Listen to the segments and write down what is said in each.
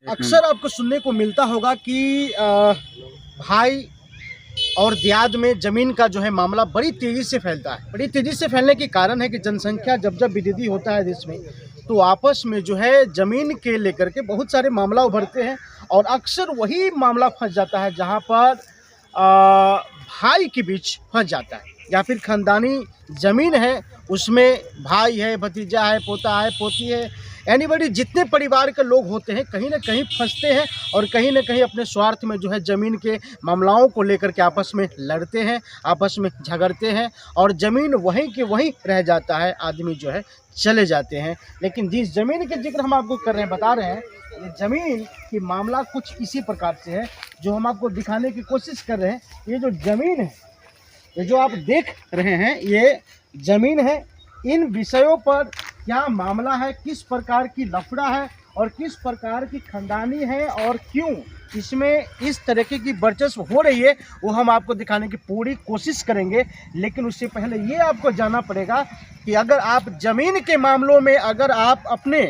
अक्सर आपको सुनने को मिलता होगा कि भाई और देहात में ज़मीन का जो है मामला बड़ी तेज़ी से फैलता है। बड़ी तेज़ी से फैलने के कारण है कि जनसंख्या जब जब वृद्धि होता है देश में, तो आपस में जो है ज़मीन के लेकर के बहुत सारे मामला उभरते हैं और अक्सर वही मामला फंस जाता है जहां पर भाई के बीच फंस जाता है, या फिर ख़ानदानी ज़मीन है उसमें भाई है, भतीजा है, पोता है, पोती है, एनीबॉडी जितने परिवार के लोग होते हैं कहीं ना कहीं फंसते हैं और कहीं ना कहीं अपने स्वार्थ में जो है ज़मीन के मामलाओं को लेकर के आपस में लड़ते हैं, आपस में झगड़ते हैं और ज़मीन वहीं के वहीं रह जाता है, आदमी जो है चले जाते हैं। लेकिन जिस ज़मीन के जिक्र हम आपको कर रहे हैं, बता रहे हैं, ये ज़मीन की मामला कुछ इसी प्रकार से है जो हम आपको दिखाने की कोशिश कर रहे हैं। ये जो ज़मीन है, ये जो आप देख रहे हैं, ये ज़मीन है। इन विषयों पर क्या मामला है, किस प्रकार की लफड़ा है और किस प्रकार की खानदानी है और क्यों इसमें इस तरीके की वर्चस्व हो रही है, वो हम आपको दिखाने की पूरी कोशिश करेंगे। लेकिन उससे पहले ये आपको जानना पड़ेगा कि अगर आप ज़मीन के मामलों में, अगर आप अपने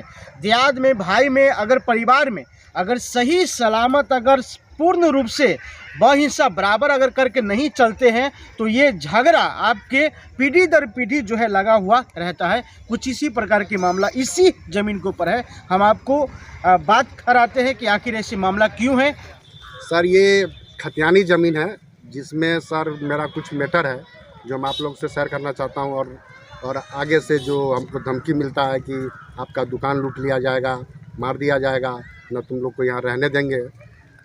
देहात में, भाई में, अगर परिवार में अगर सही सलामत, अगर पूर्ण रूप से बहिस्सा बराबर अगर करके नहीं चलते हैं, तो ये झगड़ा आपके पीढ़ी दर पीढ़ी जो है लगा हुआ रहता है। कुछ इसी प्रकार की मामला इसी ज़मीन के ऊपर है। हम आपको बात कराते हैं कि आखिर ऐसी मामला क्यों है। सर, ये खतियानी ज़मीन है जिसमें सर मेरा कुछ मैटर है जो मैं आप लोग से शेयर करना चाहता हूँ। और आगे से जो हमको धमकी मिलता है कि आपका दुकान लूट लिया जाएगा, मार दिया जाएगा, न तुम लोग को यहाँ रहने देंगे।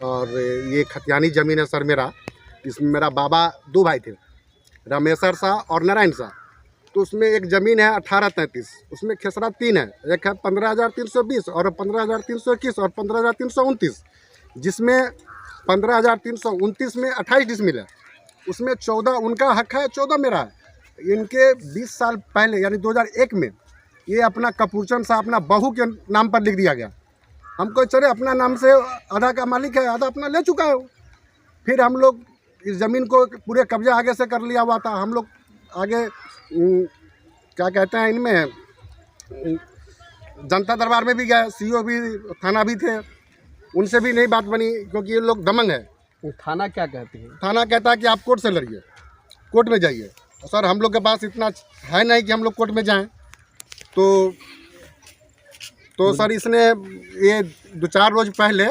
और ये खतियानी ज़मीन है सर मेरा। इसमें मेरा बाबा दो भाई थे, रामेश्वर शाह और नारायण शाह। तो उसमें एक ज़मीन है 1833, उसमें खेसरा 3 है, एक है 15,320 और 15,321 और 15,329, जिसमें 15,329 में 28 डिसमिल है, उसमें 14 उनका हक है, 14 मेरा है। इनके 20 साल पहले यानी 2001 में ये अपना कपूरचंद साहब अपना बहू के नाम पर लिख दिया गया। हमको चले अपना नाम से आधा का मालिक है, आधा अपना ले चुका है। फिर हम लोग इस ज़मीन को पूरे कब्जा आगे से कर लिया हुआ था। हम लोग आगे क्या कहते हैं, इनमें जनता दरबार में भी गए, सीओ भी, थाना भी थे, उनसे भी नहीं बात बनी क्योंकि ये लोग दमंग है। थाना क्या कहती है? थाना कहता है कि आप कोर्ट से लड़िए, कोर्ट में जाइए। सर हम लोग के पास इतना है नहीं कि हम लोग कोर्ट में जाएं। तो सर इसने ये 2-4 रोज़ पहले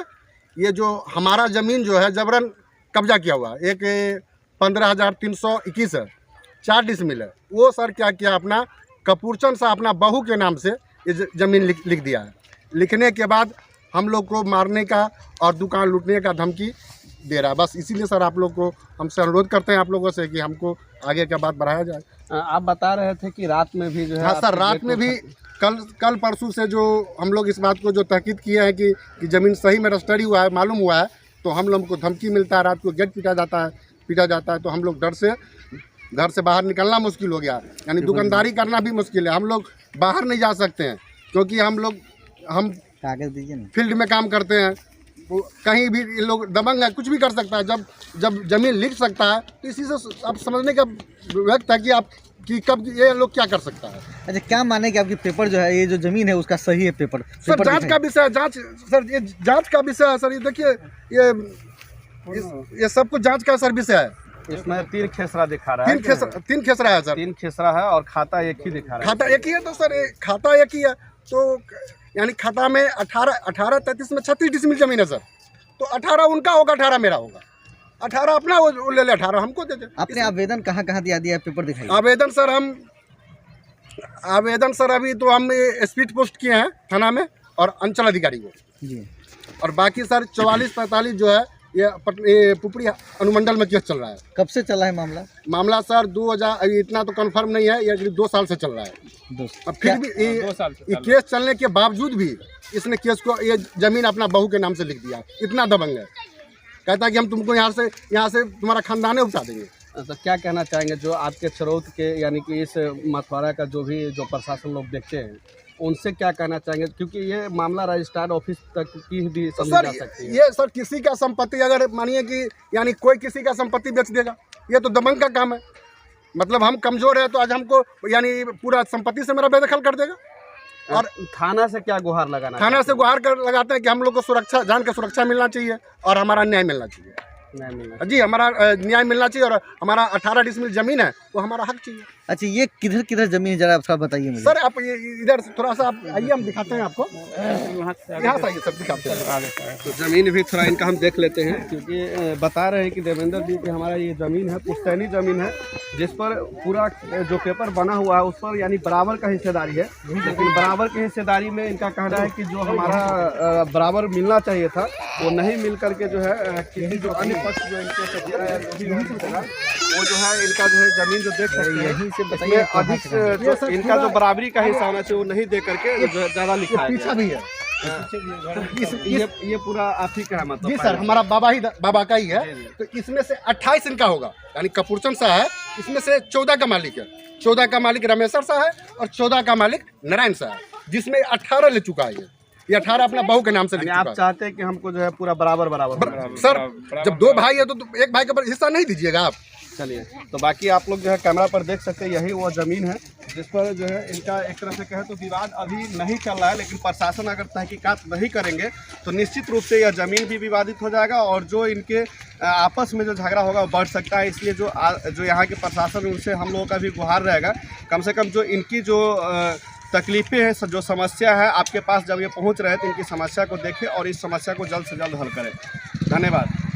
ये जो हमारा ज़मीन जो है जबरन कब्जा किया हुआ है। एक 15,321 है, 4 डिसमिल है। वो सर क्या किया, अपना कपूरचंद साहब अपना बहू के नाम से ये ज़मीन लिख दिया है। लिखने के बाद हम लोग को मारने का और दुकान लूटने का धमकी दे रहा है। बस इसीलिए सर आप लोग को हमसे अनुरोध करते हैं आप लोगों से कि हमको आगे का बात बढ़ाया जाए। आप बता रहे थे कि रात में भी जो है। हाँ सर, रात में भी कल परसों से जो हम लोग इस बात को जो तहकीद किए हैं कि ज़मीन सही में रजिस्टरी हुआ है, मालूम हुआ है, तो हम लोग को धमकी मिलता है, रात को गेट पीटा जाता है। तो हम लोग डर से घर से बाहर निकलना मुश्किल हो गया, यानी दुकानदारी करना भी मुश्किल है। हम लोग बाहर नहीं जा सकते हैं क्योंकि हम कागज दीजिए ना, फील्ड में काम करते हैं। तो कहीं भी ये लोग दबंग है, कुछ भी कर सकता है। जब ज़मीन लिख सकता है तो इसी से आप समझने का व्यक्त है कि आप कि कब ये लोग क्या कर सकता है। अच्छा, क्या माने कि आपकी पेपर जो है, ये जो ज़मीन है उसका सही है पेपर? सर जांच का विषय है, ये जांच का विषय है सर। ये देखिए, ये सब कुछ जांच का सर विषय है। इसमें 3 खेसरा दिखा रहा है। 3 खेसरा है सर। 3 खेसरा है और खाता एक ही दिखा रहा है। खाता एक ही है। तो सर खाता एक ही है, तो यानी खाता में 1833 में 36 डिसमिल ज़मीन है सर। तो 18 उनका होगा, 18 मेरा होगा। 18 अपना वो ले ले, 18 हमको दे दे। आपने आवेदन कहाँ दिया पेपर दिखाइए। आवेदन सर अभी तो हम स्पीड पोस्ट किए हैं थाना में और अंचल अधिकारी को जी। और बाकी सर 44-45 जो है ये पुपड़ी अनुमंडल में केस चल रहा है। कब से चला है मामला? सर 2000, अभी इतना तो कंफर्म नहीं है, ये 2 साल से चल रहा है। और फिर भी ये केस चलने के बावजूद भी इसने केस को, ये ज़मीन अपना बहू के नाम से लिख दिया। इतना दबंग है, कहता है कि हम तुमको यहाँ से तुम्हारा खानदाने उठा देंगे। तो क्या कहना चाहेंगे जो आपके चरौत के यानी कि इस मथुरा का जो प्रशासन लोग देखते हैं, उनसे क्या कहना चाहेंगे? क्योंकि ये मामला रजिस्ट्रार ऑफिस तक की भी समझी जा सकती है। ये सर किसी का संपत्ति अगर मानिए कि यानी कोई किसी का संपत्ति बेच देगा, ये तो दबंग का काम है। मतलब हम कमज़ोर है तो आज हमको यानी पूरा संपत्ति से मेरा बेदखल कर देगा। और थाना से क्या गुहार लगाना थाना से गुहार कर लगाते हैं कि हम लोग को सुरक्षा, जान के सुरक्षा मिलना चाहिए और हमारा न्याय मिलना चाहिए। नहीं मिलना? जी, हमारा न्याय मिलना चाहिए और हमारा 18 डिसमिल जमीन है वो हमारा हक चाहिए। अच्छा, ये किधर किधर जमीन है, जरा आप सब बताइए मुझे। सर आप ये इधर थोड़ा सा आप आइए, हम दिखाते हैं आपको, यहाँ से आइए सर, दिखाते हैं। तो ज़मीन भी थोड़ा इनका हम देख लेते हैं, क्योंकि बता रहे हैं कि देवेंद्र जी कि हमारा ये ज़मीन है, पुश्तैनी ज़मीन है, जिस पर पूरा जो पेपर बना हुआ है उस पर यानी बराबर का हिस्सेदारी है। लेकिन बराबर की हिस्सेदारी में इनका कहना है कि जो हमारा बराबर मिलना चाहिए था वो नहीं मिल करके जो है किसी जो अन्य पक्ष जो इनके से दिया है वो जो है इनका जो है ज़मीन जो देख सकते हैं यहीं से इसमें बताइए अधिक जो इनका जो बराबरी का हिस्सा होना चाहिए वो नहीं दे करके जो है ज़्यादा लिखा है। पीछा भी है ये पूरा आप ही का है मतलब? जी सर, हमारा बाबा का ही है। तो इसमें से 28 इनका होगा, यानी कपूरचंद सा है, इसमें से 14 का मालिक है। 14 का मालिक रमेश्वर सा है और 14 का मालिक नारायण सा है, जिसमें 18 ले चुका है। ये 18 अपना बहू के नाम से लिख चुका आप चाहते हैं कि हमको जो है पूरा बराबर सर, जब 2 भाई है तो एक भाई का हिस्सा नहीं दीजिएगा आप? चलिए, तो बाकी आप लोग जो है कैमरा पर देख सकते हैं, यही वो ज़मीन है जिस पर जो है इनका एक तरह से कहे तो विवाद अभी नहीं चल रहा है। लेकिन प्रशासन अगर तहकीकात नहीं करेंगे तो निश्चित रूप से यह ज़मीन भी विवादित हो जाएगा और जो इनके आपस में जो झगड़ा होगा वो बढ़ सकता है। इसलिए जो यहाँ के प्रशासन उनसे हम लोगों का भी गुहार रहेगा, कम से कम जो इनकी जो तकलीफ़ें हैं, जो समस्या है आपके पास जब ये पहुँच रहे हैं तो इनकी समस्या को देखें और इस समस्या को जल्द से जल्द हल करें। धन्यवाद।